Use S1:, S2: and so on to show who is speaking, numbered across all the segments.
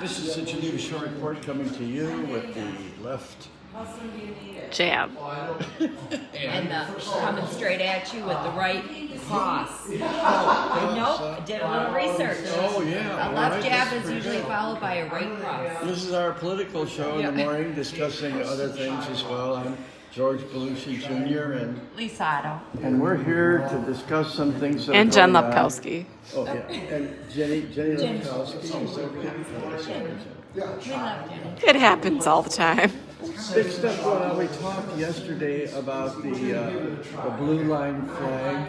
S1: This is the Geneva Shore Report coming to you with the left.
S2: Jab.
S3: And coming straight at you with the right cross. Nope, did a little research.
S1: Oh, yeah.
S3: A left jab is usually followed by a right cross.
S1: This is our political show in the morning, discussing other things as well. I'm George Belushi Jr.
S3: Lisa Otto.
S1: and we're here to discuss some things that are
S2: And Jen
S1: going on.
S2: Lepkowski.
S1: Oh, yeah. And Jenny Lepkowski. is over here.
S3: We love Jenny.
S2: It happens all the time.
S1: Big stuff going on. We talked yesterday about the blue line flag,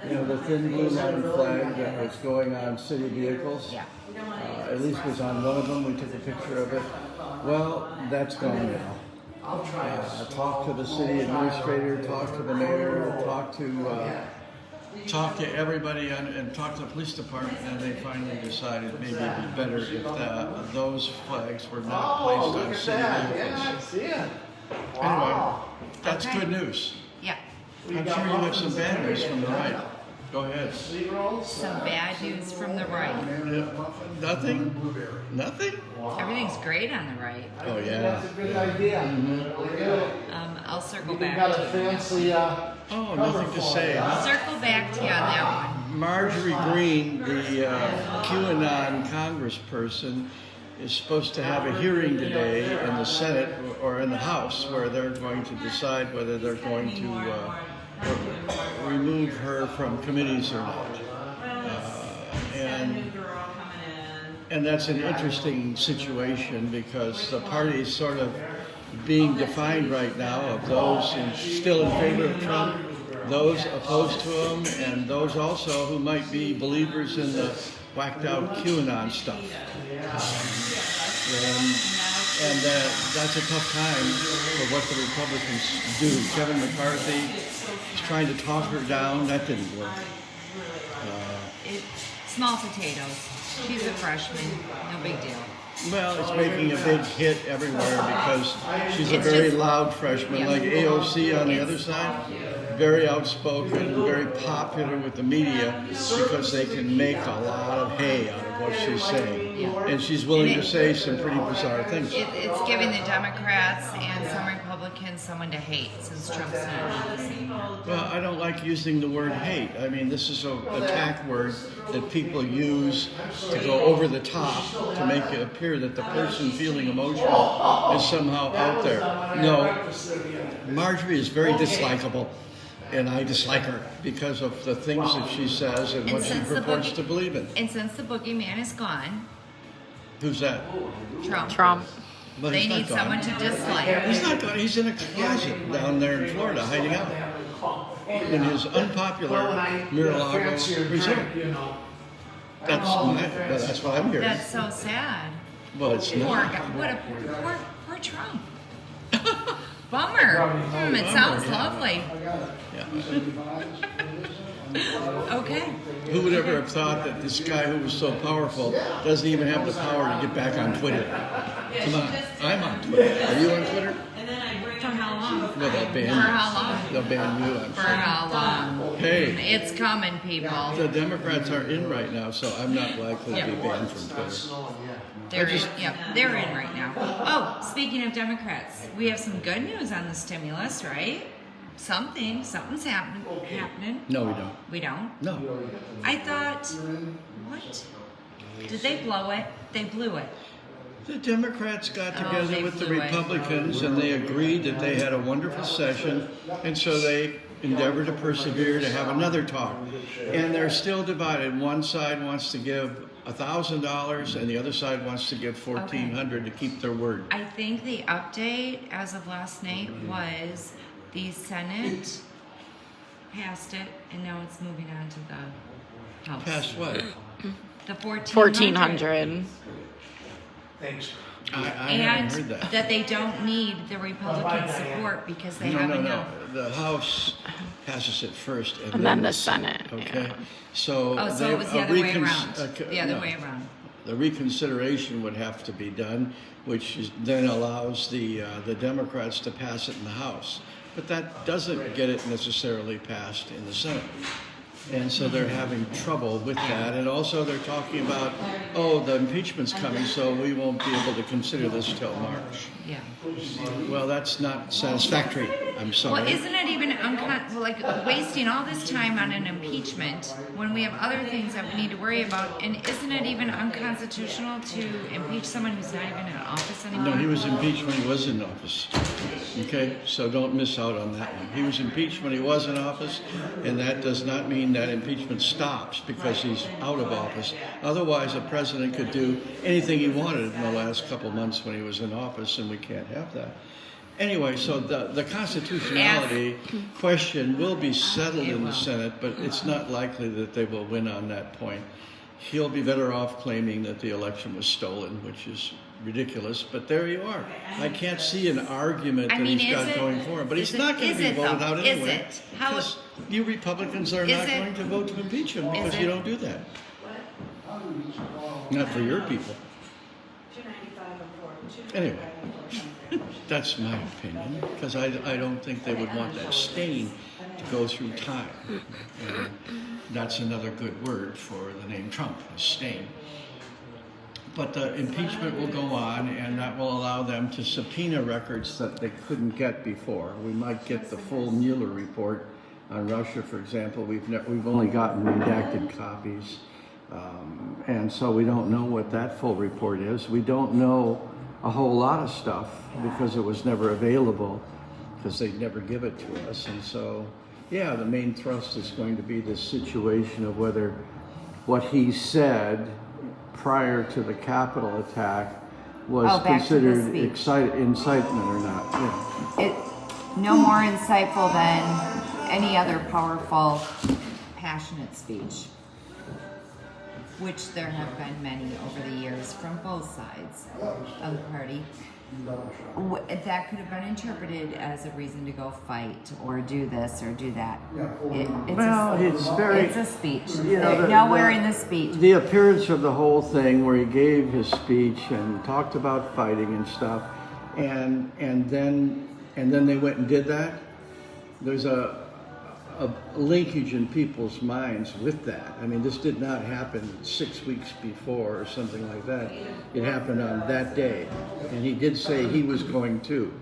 S1: the thin blue line flag that was going on city vehicles.
S3: Yeah.
S1: At least was on one of them. We took a picture of it. Well, that's gone now. Talked to the city administrator, talked to the mayor, talked to everybody, and talked to the police department, and they finally decided maybe it'd be better if those flags were not placed on city vehicles. Anyway, that's good news.
S3: Yeah.
S1: I'm sure you have some bad news from the right. Go ahead.
S3: Some bad news from the right.
S1: Nothing? Nothing?
S3: Everything's great on the right.
S1: Oh, yeah.
S4: That's a good idea.
S3: I'll circle
S4: You
S3: back
S4: got
S3: to
S4: a
S3: you.
S4: fancy
S1: Oh, nothing to say.
S3: I'll circle back to you on that one.
S1: Marjorie Greene, the QAnon congressperson, is supposed to have a hearing today in the Senate or in the House where they're going to decide whether they're going to remove her from committees or not. And that's an interesting situation because the party is sort of being defined right now of those still in favor of Trump, those opposed to him, and those also who might be believers in the whacked out QAnon stuff. And that's a tough time for what the Republicans do. Kevin McCarthy is trying to talk her down. That didn't work.
S3: Small potatoes. She's a freshman. No big deal.
S1: Well, it's making a big hit everywhere because she's a
S3: It's
S1: very
S3: just-
S1: loud freshman,
S3: Yeah.
S1: like AOC on the other side. Very outspoken, very popular with the media because they can make a lot of hay out of what she's saying.
S3: Yeah.
S1: And she's willing
S3: And
S1: to say some pretty bizarre things.
S3: It's giving the Democrats and some Republicans someone to hate since Trump's not.
S1: Well, I don't like using the word hate. I mean, this is an attack word that people use to go over the top to make it appear that the person feeling emotional is somehow out there. No, Marjorie is very dislikable, and I dislike her because of the things that she says and what she
S3: since the
S1: purports
S3: boogie-
S1: to believe in.
S3: And since the boogeyman is gone,
S1: Who's that?
S3: Trump.
S1: Well,
S3: They
S1: he's not
S3: need
S1: gone.
S3: someone to dislike.
S1: He's not gone. He's in a closet down there in Florida, hiding out in his unpopular Mar-a-Lago resort. That's what I'm hearing.
S3: That's so sad.
S1: Well, it's
S3: Poor
S1: not.
S3: guy. What a poor Trump. Bummer. It sounds lovely. Okay.
S1: Who would ever have thought that this guy who was so powerful doesn't even have the power to get back on Twitter? Come on, I'm on Twitter. Are you on Twitter?
S3: For how long?
S1: Well, they'll ban
S3: For
S1: you.
S3: how long?
S1: They'll ban you. I'm
S3: For
S1: sure.
S3: how long?
S1: Hey,
S3: It's coming, people.
S1: the Democrats are in right now, so I'm not likely to be banned from Twitter.
S3: They're in, they're in right now. Oh, speaking of Democrats, we have some good news on the stimulus, right? Something's happening.
S1: No, we don't.
S3: We don't.
S1: No.
S3: I thought, what? Did they blow it? They blew it.
S1: The Democrats got together
S3: they
S1: with the
S3: blew it.
S1: Republicans and they agreed that they had a wonderful session, and so they endeavored to persevere to have another talk. And they're still divided. One side wants to give $1,000 and the other side wants to give $1,400 to keep their word.
S3: I think the update as of last night was the Senate passed it, and now it's moving on to the House.
S1: Past what?
S3: The
S2: 1,400.
S4: Thanks.
S1: I
S3: And
S1: haven't heard that.
S3: they don't need the Republican support because they
S1: No,
S3: have
S1: no, no.
S3: enough.
S1: The House passes it first,
S2: And then the Senate.
S1: Okay,
S2: Yeah.
S1: so
S3: Oh, so
S1: they-
S3: it was the
S1: a
S3: other way
S1: recon-
S3: around. The other
S1: no.
S3: way around.
S1: The reconsideration would have to be done, which then allows the Democrats to pass it in the House. But that doesn't get it necessarily passed in the Senate. And so they're having trouble with that. And also they're talking about, oh, the impeachment's coming, so we won't be able to consider this till March.
S3: Yeah.
S1: Well, that's not satisfactory. I'm sorry.
S3: Well, isn't it even like wasting all this time on an impeachment when we have other things that we need to worry about? And isn't it even unconstitutional to impeach someone who's not even in office anymore?
S1: No, he was impeached when he was in office. Okay, so don't miss out on that one. He was impeached when he was in office, and that does not mean that impeachment stops because he's out of office. Otherwise, a president could do anything he wanted in the last couple months when he was in office, and we can't have that. Anyway, so the constitutionality question will be settled in the Senate, but it's not likely that they will win on that point. He'll be better off claiming that the election was stolen, which is ridiculous, but there you are. I can't see an argument that he's got going for him, but he's not going to be voted out anyway.
S3: Is it? How?
S1: Because you Republicans are not going to vote to impeach him because you don't do that. Not for your people. Anyway, that's my opinion, because I don't think they would want that stain to go through time. And that's another good word for the name Trump, a stain. But the impeachment will go on, and that will allow them to subpoena records that they couldn't get before. We might get the full Mueller report on Russia, for example. We've only gotten redacted copies, and so we don't know what that full report is. We don't know a whole lot of stuff because it was never available, because they'd never give it to us. And so, yeah, the main thrust is going to be this situation of whether what he said prior to the Capitol attack was considered incitement or not. Yeah.
S5: No more insightful than any other powerful, passionate speech, which there have been many over the years from both sides of the party. That could have been interpreted as a reason to go fight or do this or do that. It's a speech. Nowhere in the speech.
S1: The appearance of the whole thing, where he gave his speech and talked about fighting and stuff, and then they went and did that. There's a linkage in people's minds with that. I mean, this did not happen 6 weeks before or something like that. It happened on that day. And he did say he was going to,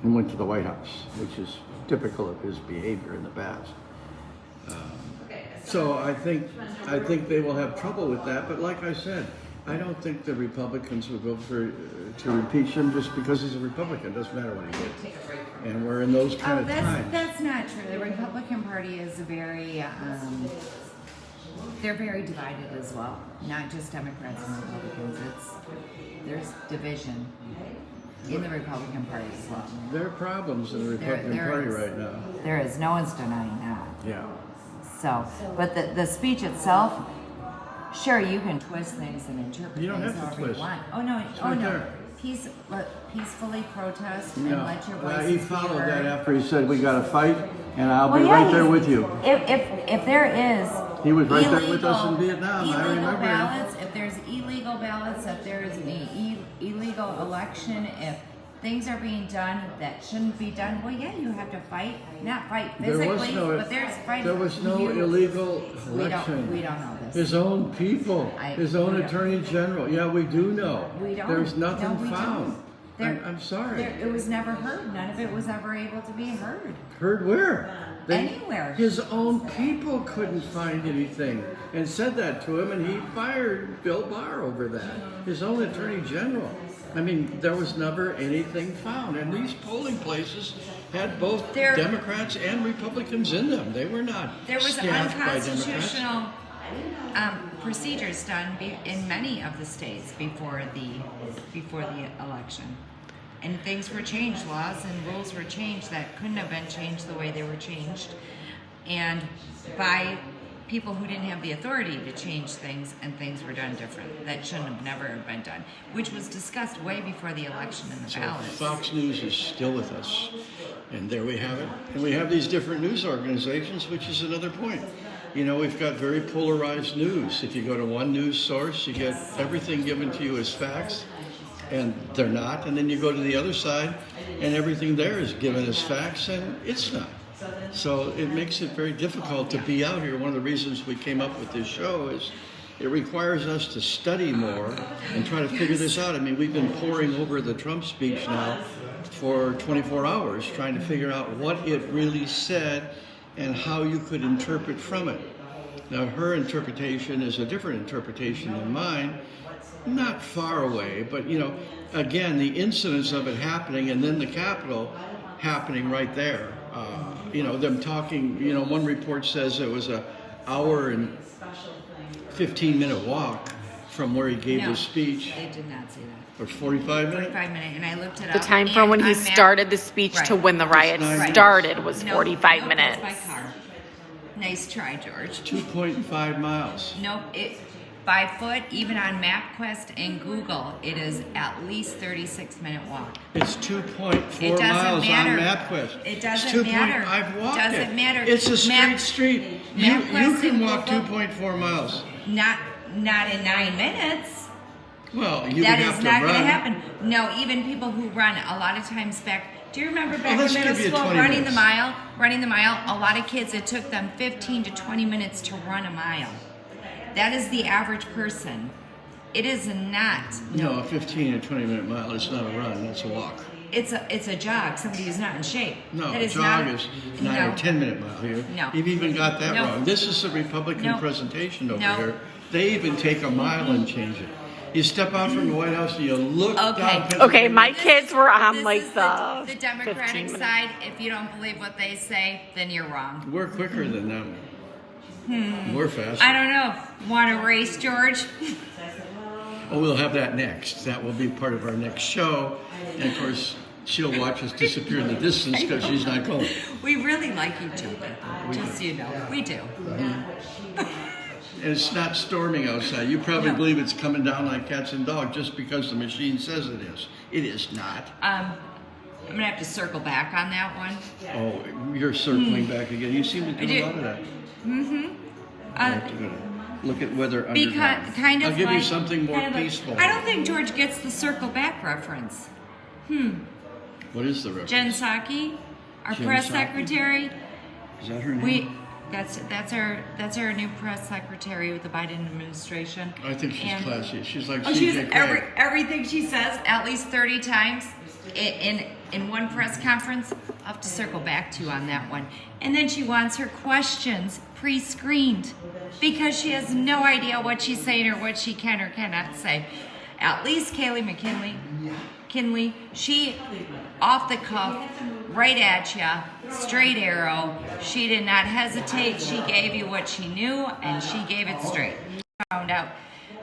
S1: and went to the White House, which is typical of his behavior in the past. So I think they will have trouble with that. But like I said, I don't think the Republicans will go to impeach him just because he's a Republican. It doesn't matter what he did. And we're in those kind of times.
S5: That's not true. The Republican Party is they're very divided as well. Not just Democrats and Republicans. There's division in the Republican Party as well.
S1: There are problems in the Republican Party right now.
S5: There is. No one's denying that.
S1: Yeah.
S5: So, but the speech itself, sure, you can twist things and interpret
S1: You don't
S5: things
S1: have to
S5: however
S1: twist.
S5: you want. Oh no,
S1: right there.
S5: Peacefully protest and let your voices
S1: He
S5: be
S1: followed
S5: heard.
S1: that after he said, "We got to fight, and I'll be
S5: Well,
S1: right there
S5: he's-
S1: with you."
S5: If there is
S1: He was right there with us in Vietnam. I
S5: illegal
S1: remember.
S5: ballots, if there's illegal ballots, if there is an illegal election, if things are being done that shouldn't be done, well, yeah, you have to fight. Not fight physically, but there's fighting.
S1: There was no illegal election.
S5: We don't know this.
S1: His own people, his own
S5: we don't.
S1: attorney general. Yeah, we do know.
S5: We don't.
S1: There's nothing
S5: No, we
S1: found.
S5: don't. There-
S1: I'm sorry.
S5: It was never heard. None of it was ever able to be heard.
S1: Heard where?
S5: Anywhere.
S1: His own people couldn't find anything and said that to him, and he fired Bill Barr over that. His own attorney general. I mean, there was never anything found, and these polling places had both Democrats and Republicans in them. They were not
S3: There was
S1: staffed by Democrats.
S3: unconstitutional procedures done in many of the states before the election, and things were changed. Laws and rules were changed that couldn't have been changed the way they were changed, and by people who didn't have the authority to change things, and things were done different. That shouldn't have never have been done, which was discussed way before the election and the
S1: So
S3: ballots.
S1: Fox News is still with us. And there we have it. And we have these different news organizations, which is another point. You know, we've got very polarized news. If you go to one news source, you get everything given to you as facts, and they're not. And then you go to the other side, and everything there is given as facts, and it's not. So it makes it very difficult to be out here. One of the reasons we came up with this show is it requires us to study more and try to figure this out. I mean, we've been poring over the Trump speech now for 24 hours trying to figure out what it really said and how you could interpret from it. Now, her interpretation is a different interpretation than mine, not far away, but, you know, again, the incidence of it happening and then the Capitol happening right there. You know, them talking, you know, one report says it was an hour and 15-minute walk from where he gave
S3: No,
S1: his speech.
S3: They did not say that.
S1: Or 45 minutes?
S3: 45 minute, and I looked it up.
S2: The time
S3: and
S2: from when he
S3: on map-
S2: started the speech to
S3: Right.
S2: when the riot
S1: Right.
S2: started was
S3: No,
S2: 45
S3: nope,
S2: minutes.
S3: that's by car. Nice try, George.
S1: 2.5 miles.
S3: Nope, it by foot, even on MapQuest and Google, it is at least 36-minute walk.
S1: It's 2.4
S3: It doesn't
S1: miles
S3: matter.
S1: on MapQuest.
S3: It doesn't
S1: It's 2
S3: matter.
S1: I've walked
S3: Doesn't
S1: it.
S3: matter.
S1: It's a straight street. You
S3: MapQuest
S1: can
S3: and
S1: walk
S3: Google-
S1: 2.4 miles.
S3: Not in 9 minutes.
S1: Well, you
S3: That
S1: would
S3: is
S1: have
S3: not
S1: to
S3: going to
S1: run.
S3: happen. No, even people who run a lot of times back. Do you remember back
S1: let's
S3: in middle
S1: give you
S3: school
S1: 20
S3: running
S1: minutes.
S3: the mile? Running the mile. A lot of kids, it took them 15 to 20 minutes to run a mile. That is the average person. It is not.
S1: No, a 15 or 20-minute mile is not a run. That's a walk.
S3: It's a jog. Somebody who's not in shape.
S1: No,
S3: That
S1: a
S3: is
S1: jog
S3: not,
S1: is 9 or 10-minute mile here.
S3: No.
S1: You've even got that
S3: No.
S1: wrong. This is a Republican
S3: No.
S1: presentation over
S3: No.
S1: here. They even take a mile and change it. You step out from the White House and you look
S3: Okay.
S1: down.
S2: Okay,
S1: Pennsylvania.
S2: my kids were on
S3: This
S2: like
S3: is
S2: the
S3: the Democratic
S2: 15 minutes.
S3: side. If you don't believe what they say, then you're wrong.
S1: We're quicker than them. We're faster.
S3: I don't know. Want to race, George?
S1: Oh, we'll have that next. That will be part of our next show. And of course, she'll watch us disappear in the distance because she's not going.
S3: We really like each other. Just so you know, we do.
S1: And it's not storming outside. You probably
S3: No.
S1: believe it's coming down like cats and dogs just because the machine says it is. It is not.
S3: I'm gonna have to circle back on that one.
S1: Oh, you're circling back again. You seem to do
S3: do.
S1: a lot of that. I
S3: Uh,
S1: have to go to look at weather
S3: because
S1: underground.
S3: kind of
S1: I'll give
S3: like,
S1: you something more
S3: kind of like-
S1: peaceful.
S3: I don't think George gets the circle back reference.
S1: What is the reference?
S3: Jen Psaki, our
S1: Jen
S3: press
S1: Psaki?
S3: secretary.
S1: Is that her name?
S3: That's our new press secretary with the Biden administration.
S1: I think she's
S3: And-
S1: classy. She's like
S3: Oh,
S1: CJ
S3: she's
S1: Craig.
S3: everything she says at least 30 times in one press conference. I'll have to circle back to you on that one. And then she wants her questions pre-screened because she has no idea what she's saying or what she can or cannot say. At least Kayleigh McKinley, she off the cuff, right at ya, straight arrow. She did not hesitate. She gave you what she knew and she gave it straight. Found out.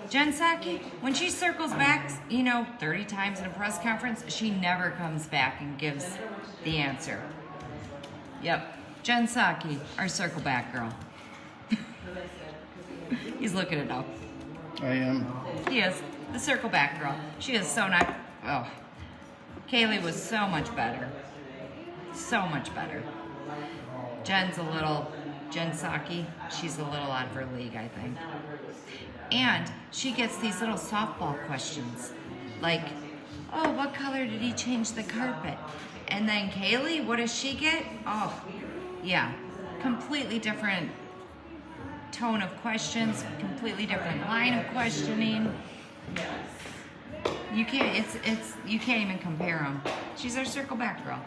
S3: Jen Psaki, when she circles back, 30 times in a press conference, she never comes back and gives the answer. Yep. Jen Psaki, our circle back girl. He's looking it up.
S1: I am.
S3: He is. The circle back girl. She is so not. Oh. Kayleigh was so much better. So much better. Jen Psaki, she's a little out of her league, I think. And she gets these little softball questions. Like, oh, what color did he change the carpet? And then Kayleigh, what does she get? Oh, yeah. Completely different tone of questions, completely different line of questioning. You can't. You can't even compare them. She's our circle back girl.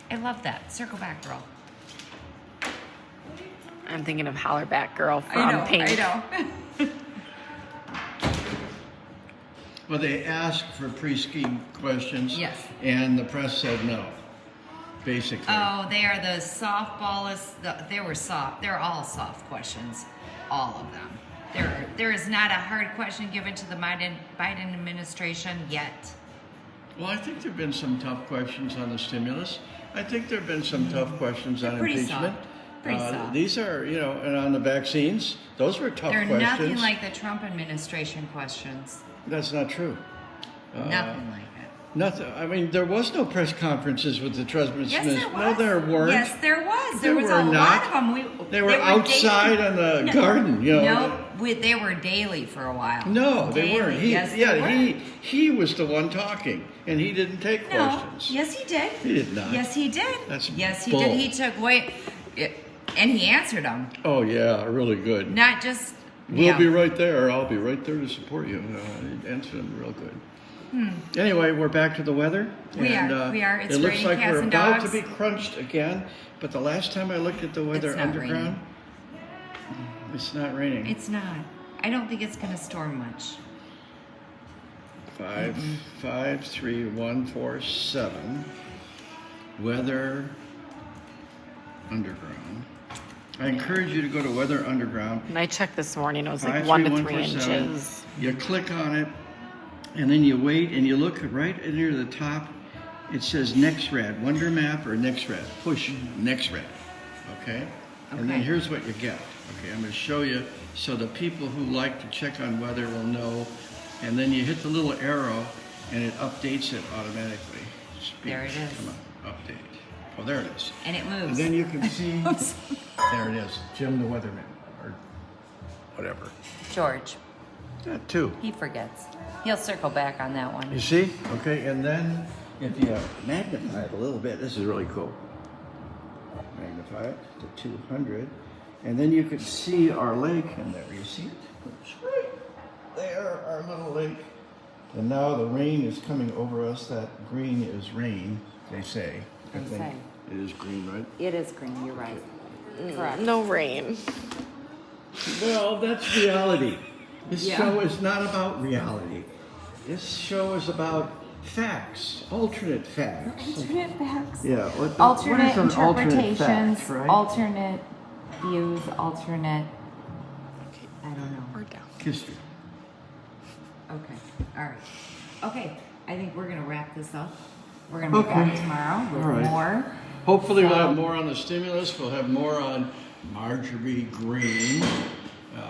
S3: I love that circle back girl.
S2: I'm thinking of Hollerback Girl from Pink.
S3: I know.
S1: Well, they asked for pre-ski questions.
S3: Yes.
S1: And the press said no, basically.
S3: Oh, they are the softballest. They were soft. They're all soft questions, all of them. There is not a hard question given to the Biden administration yet.
S1: Well, I think there have been some tough questions on the stimulus. I think there have been some tough questions on
S3: Pretty
S1: impeachment.
S3: soft. Pretty soft.
S1: These are, and on the vaccines, those were tough
S3: They're
S1: questions.
S3: nothing like the Trump administration questions.
S1: That's not true.
S3: Nothing like it.
S1: Nothing. I mean, there was no press conferences with the Trump
S3: Yes, there
S1: administration.
S3: was.
S1: No, there weren't.
S3: Yes, there was.
S1: There
S3: There was
S1: were
S3: a
S1: not.
S3: lot of them.
S1: They were outside on the garden,
S3: No, They were daily for a while.
S1: No, they
S3: Daily.
S1: weren't.
S3: Yes, they were.
S1: He was the one talking, and he didn't take
S3: No.
S1: questions.
S3: Yes, he did.
S1: He did not.
S3: Yes, he did.
S1: That's
S3: yes, he
S1: bull.
S3: did. He took way, and he answered them.
S1: Oh yeah, really good.
S3: Not just.
S1: We'll be right there. I'll be right there to support you. He answered them real good. Anyway, we're back to the weather.
S3: We are. We are. It's
S1: it looks
S3: raining
S1: like
S3: cats
S1: we're
S3: and
S1: about
S3: dogs.
S1: to be crunched again. But the last time I looked at the weather
S3: It's not
S1: underground,
S3: raining.
S1: it's not raining.
S3: It's not. I don't think it's going to storm much.
S1: 5, 5, 3, 1, 4, 7. Weather Underground. I encourage you to go to Weather Underground.
S2: And I checked this morning. It was like
S1: 5,
S2: 1
S1: 3,
S2: to
S1: 1,
S2: 3
S1: 4, 7.
S2: inches.
S1: You click on it, and then you wait, and you look right near the top. It says NextRad, Wonder Map or NextRad. Push NextRad, okay? And then
S3: Okay.
S1: here's what you get. Okay, I'm going to show you so the people who like to check on weather will know. And then you hit the little arrow, and it updates it automatically.
S3: There it is.
S1: Come on, update. Oh, there it is.
S3: And it moves.
S1: And then you can see, there it is, Jim the Weatherman, or whatever.
S3: George,
S1: That too.
S3: he forgets. He'll circle back on that one.
S1: You see? Okay, and then if you magnify it a little bit, this is really cool. Magnify it to 200, and then you can see our lake in there. You see it? It's right there, our little lake. And now the rain is coming over us. That green is rain, they say. I
S3: They
S1: think
S3: say.
S1: it is green, right?
S3: It is green. You're right. Correct.
S2: No rain.
S1: Well, that's reality. This
S3: Yeah.
S1: show is not about reality. This show is about facts, alternate facts.
S5: Alternate facts.
S1: Yeah. What
S5: Alternate
S1: is an
S5: interpretations,
S1: alternate fact, right?
S5: alternate views, alternate. I don't know.
S2: We're down.
S1: History.
S3: Okay. All right. Okay. I think we're going to wrap this up. We're going to be back tomorrow with
S1: All right.
S3: more.
S1: Hopefully we'll
S3: So-
S1: have more on the stimulus. We'll have more on Marjorie Green.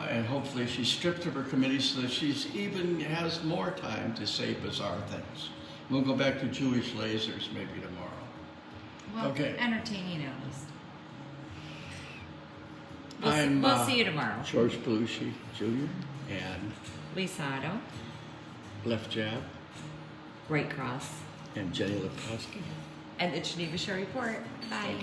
S1: And hopefully she's stripped of her committee so that she's even has more time to say bizarre things. We'll go back to Jewish lasers maybe tomorrow.
S3: Well,
S1: Okay.
S3: entertaining at least. We'll see you tomorrow.
S1: George Belushi Jr. and
S3: Lisa Otto,
S1: Left Jab
S3: Right Cross,
S1: and Jenny Lepkowski.
S3: and the Geneva Shore Report. Bye.